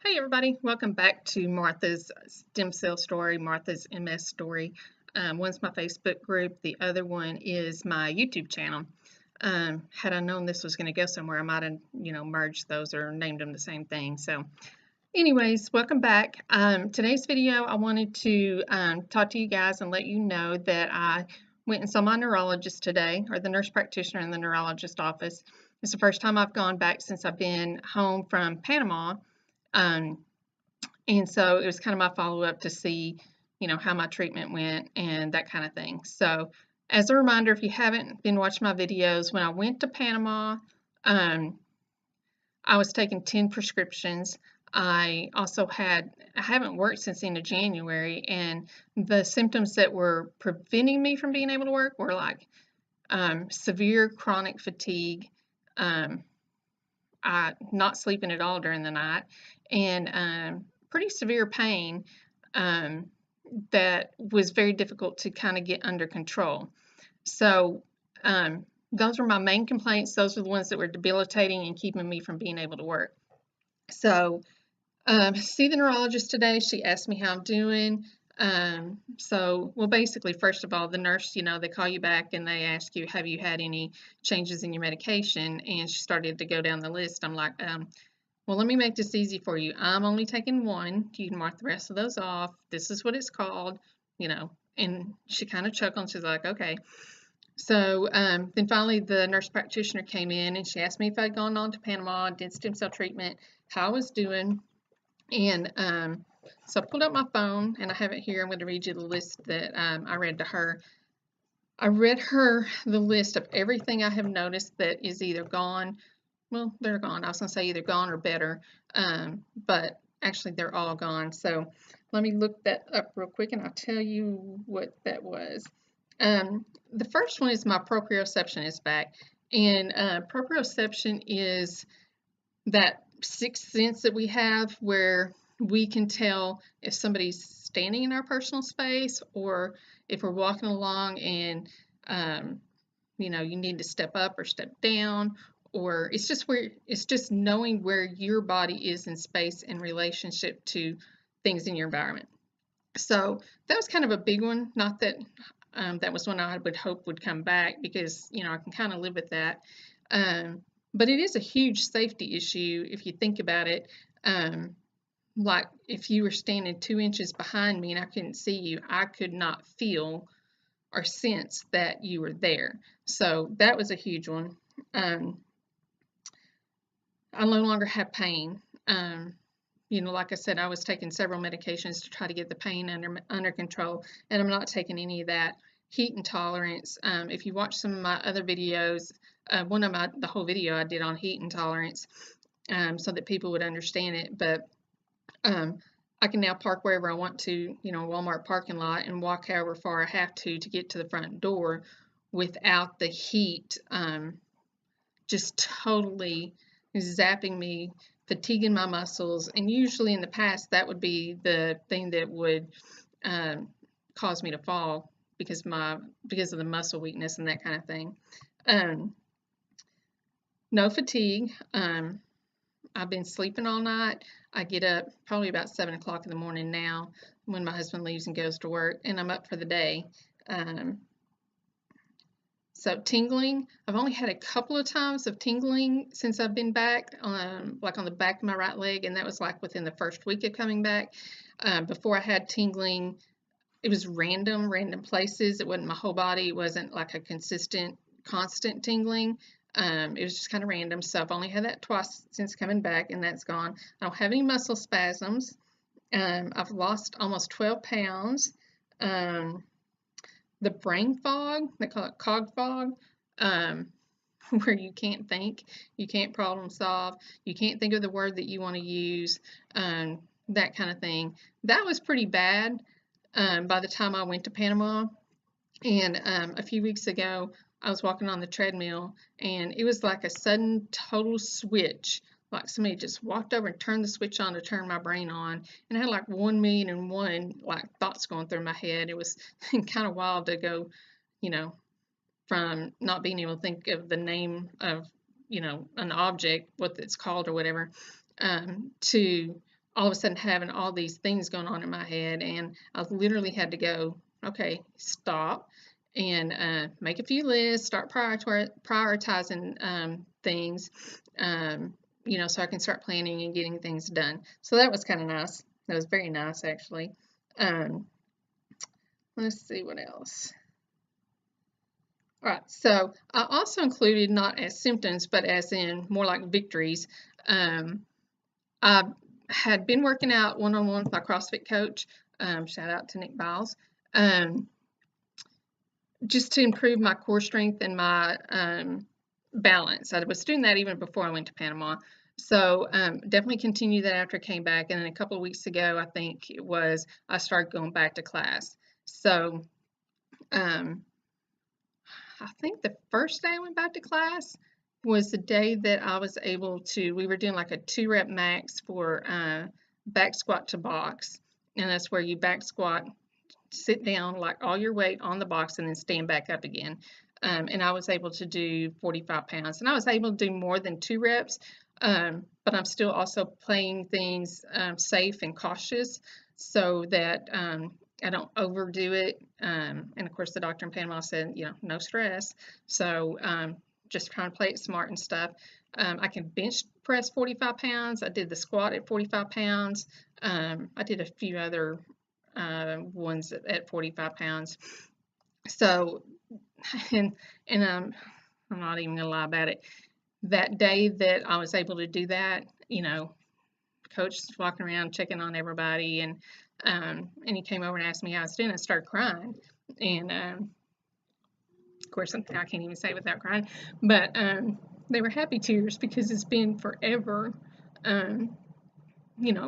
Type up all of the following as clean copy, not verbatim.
Hey everybody, welcome back to Martha's Stem Cell Story, Martha's MS Story. One's my Facebook group, the other one is my YouTube channel. Had I known this was going to go somewhere, I might have, merged those or named them the same thing. So anyways, welcome back. Today's video, I wanted to talk to you guys and let you know that I went and saw my neurologist today, or the nurse practitioner in the neurologist office. It's the first time I've gone back since I've been home from Panama. And so it was kind of my follow-up to see, how my treatment went and that kind of thing. So as a reminder, if you haven't been watching my videos, when I went to Panama, I was taking 10 prescriptions. I haven't worked since the end of January, and the symptoms that were preventing me from being able to work were like severe chronic fatigue, not sleeping at all during the night, and pretty severe pain that was very difficult to kind of get under control. So those were my main complaints. Those were the ones that were debilitating and keeping me from being able to work. So see the neurologist today. She asked me how I'm doing. Well, basically, first of all, the nurse, they call you back and they ask you, have you had any changes in your medication? And she started to go down the list. I'm like, well, let me make this easy for you. I'm only taking one. You can mark the rest of those off. This is what it's called, and she kind of chuckled. She's like, okay. So then finally the nurse practitioner came in and she asked me if I'd gone on to Panama, did stem cell treatment, how I was doing. And so I pulled up my phone, and I have it here. I'm going to read you the list that I read to her. I read her the list of everything I have noticed that is either gone. Well, they're gone. I was going to say either gone or better, but actually they're all gone. So let me look that up real quick, and I'll tell you what that was. The first one is my proprioception is back, and proprioception is that sixth sense that we have where we can tell if somebody's standing in our personal space or if we're walking along and you need to step up or step down, or it's just knowing where your body is in space in relationship to things in your environment. So that was kind of a big one. Not that that was one I would hope would come back, because I can kind of live with that. But it is a huge safety issue if you think about it. Like if you were standing 2 inches behind me and I couldn't see you, I could not feel or sense that you were there. So that was a huge one. I no longer have pain. Like I said, I was taking several medications to try to get the pain under control, and I'm not taking any of that. Heat intolerance. If you watch some of my other videos, the whole video I did on heat intolerance, so that people would understand it. But I can now park wherever I want to, Walmart parking lot, and walk however far I have to get to the front door without the heat just totally zapping me, fatiguing my muscles. And usually in the past, that would be the thing that would cause me to fall because of the muscle weakness and that kind of thing. No fatigue. I've been sleeping all night. I get up probably about 7 o'clock in the morning now when my husband leaves and goes to work, and I'm up for the day. So tingling, I've only had a couple of times of tingling since I've been back, like on the back of my right leg, and that was like within the first week of coming back. Before I had tingling, it was random places. It wasn't my whole body. It wasn't like a constant tingling. It was just kind of random. So I've only had that twice since coming back, and that's gone. I don't have any muscle spasms. I've lost almost 12 pounds. The brain fog, they call it cog fog, where you can't think, you can't problem solve, you can't think of the word that you want to use, that kind of thing. That was pretty bad by the time I went to Panama. And a few weeks ago, I was walking on the treadmill, and it was like a sudden total switch. Like somebody just walked over and turned the switch on to turn my brain on, and I had like 1,000,001 like thoughts going through my head. It was kind of wild to go, from not being able to think of the name of, an object, what it's called or whatever, to all of a sudden having all these things going on in my head, and I literally had to go, okay, stop and make a few lists, start prioritizing things, so I can start planning and getting things done. So that was kind of nice. That was very nice, actually. Um, let's see what else. All right, so I also included not as symptoms, but as in more like victories. I had been working out one-on-one with my CrossFit coach. Shout out to Nick Biles. Just to improve my core strength and my balance. I was doing that even before I went to Panama. So definitely continued that after I came back. And then a couple of weeks ago, I think it was, I started going back to class. So I think the first day I went back to class was the day that I was able to, we were doing like a 2-rep max for back squat to box. And that's where you back squat, sit down, like all your weight on the box, and then stand back up again. And I was able to do 45 pounds. And I was able to do more than 2 reps, but I'm still also playing things safe and cautious so that I don't overdo it. And of course, the doctor in Panama said, no stress. So just trying to play it smart and stuff. I can bench press 45 pounds. I did the squat at 45 pounds. I did a few other ones at 45 pounds. So, and I'm not even gonna lie about it. That day that I was able to do that, coach was walking around checking on everybody, and he came over and asked me how I was doing. I started crying, and of course, something I can't even say without crying, but they were happy tears because it's been forever,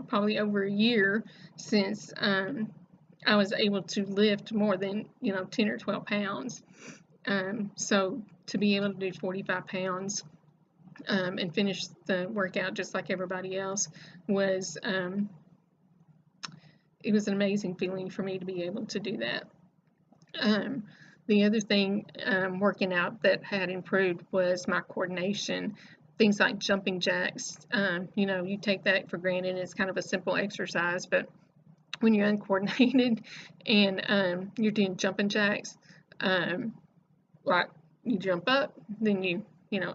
probably over a year since I was able to lift more than 10 or 12 pounds. So to be able to do 45 pounds and finish the workout just like everybody else was it was an amazing feeling for me to be able to do that. The other thing working out that had improved was my coordination. Things like jumping jacks. You take that for granted. It's kind of a simple exercise, but when you're uncoordinated and you're doing jumping jacks, like you jump up, then you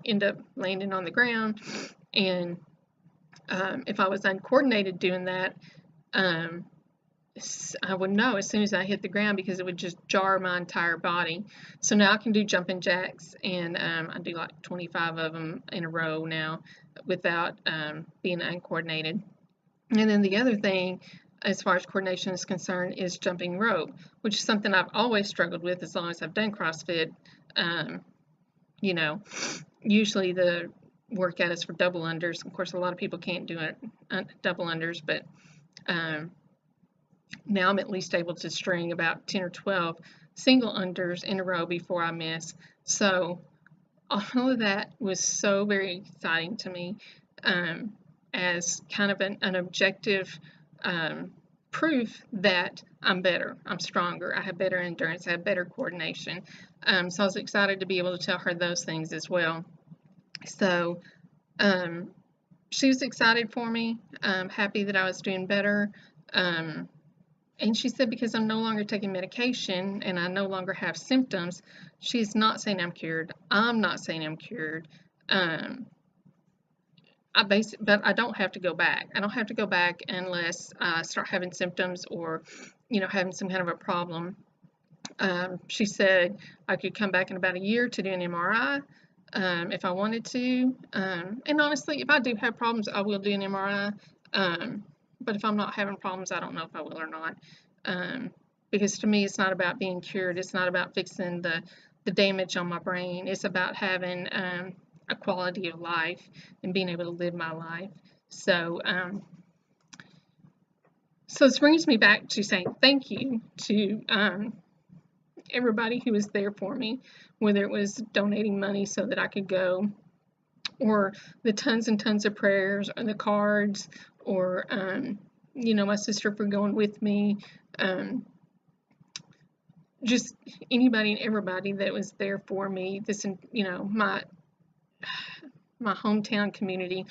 end up landing on the ground. And if I was uncoordinated doing that, I would know as soon as I hit the ground because it would just jar my entire body. So now I can do jumping jacks, and I do like 25 of them in a row now without being uncoordinated. And then the other thing, as far as coordination is concerned, is jumping rope, which is something I've always struggled with as long as I've done CrossFit. Usually the workout is for double unders. Of course, a lot of people can't do it double unders, but now I'm at least able to string about 10 or 12 single unders in a row before I miss. So all of that was so very exciting to me as kind of an objective proof that I'm better, I'm stronger, I have better endurance, I have better coordination. So I was excited to be able to tell her those things as well. So she was excited for me, happy that I was doing better. And she said because I'm no longer taking medication and I no longer have symptoms, she's not saying I'm cured. I'm not saying I'm cured. But I don't have to go back. I don't have to go back unless I start having symptoms or, having some kind of a problem. She said I could come back in about a year to do an MRI if I wanted to. And honestly, if I do have problems, I will do an MRI. But if I'm not having problems, I don't know if I will or not. Because to me, it's not about being cured. It's not about fixing the damage on my brain. It's about having a quality of life and being able to live my life. So, so this brings me back to saying thank you to everybody who was there for me, whether it was donating money so that I could go, or the tons and tons of prayers, or the cards, or my sister for going with me, just anybody and everybody that was there for me. This, my hometown community,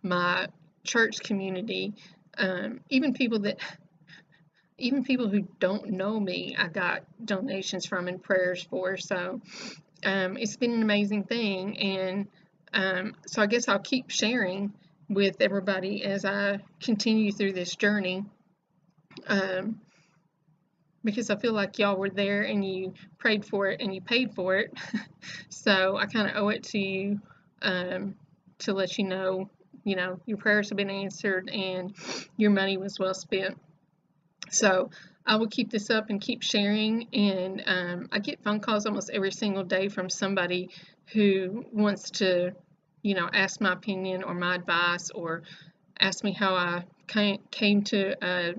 my church community, even people who don't know me, I got donations from and prayers for. So it's been an amazing thing, and so I guess I'll keep sharing with everybody as I continue through this journey, because I feel like y'all were there and you prayed for it and you paid for it. So I kind of owe it to you, to let you know, your prayers have been answered and your money was well spent. So I will keep this up and keep sharing. And I get phone calls almost every single day from somebody who wants to, ask my opinion or my advice, or ask me how I came to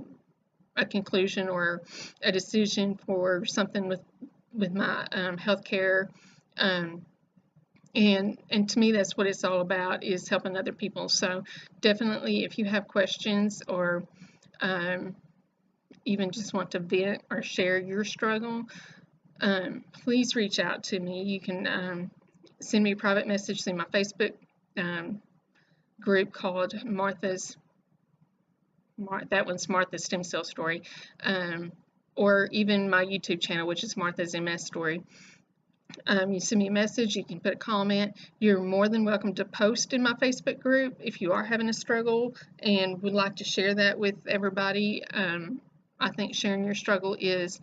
a conclusion or a decision for something with my healthcare. And to me, that's what it's all about, is helping other people. So definitely, if you have questions, or even just want to vent or share your struggle, please reach out to me. You can send me a private message through my Facebook group called that one's Martha's Stem Cell Story, or even my YouTube channel, which is Martha's MS Story. You send me a message, you can put a comment. You're more than welcome to post in my Facebook group if you are having a struggle and would like to share that with everybody. I think sharing your struggle is,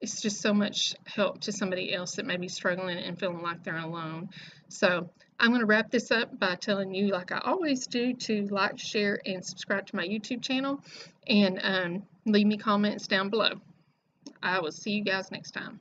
it's just so much help to somebody else that may be struggling and feeling like they're alone. So I'm going to wrap this up by telling you, like I always do, to like, share, and subscribe to my YouTube channel, and leave me comments down below. I will see you guys next time.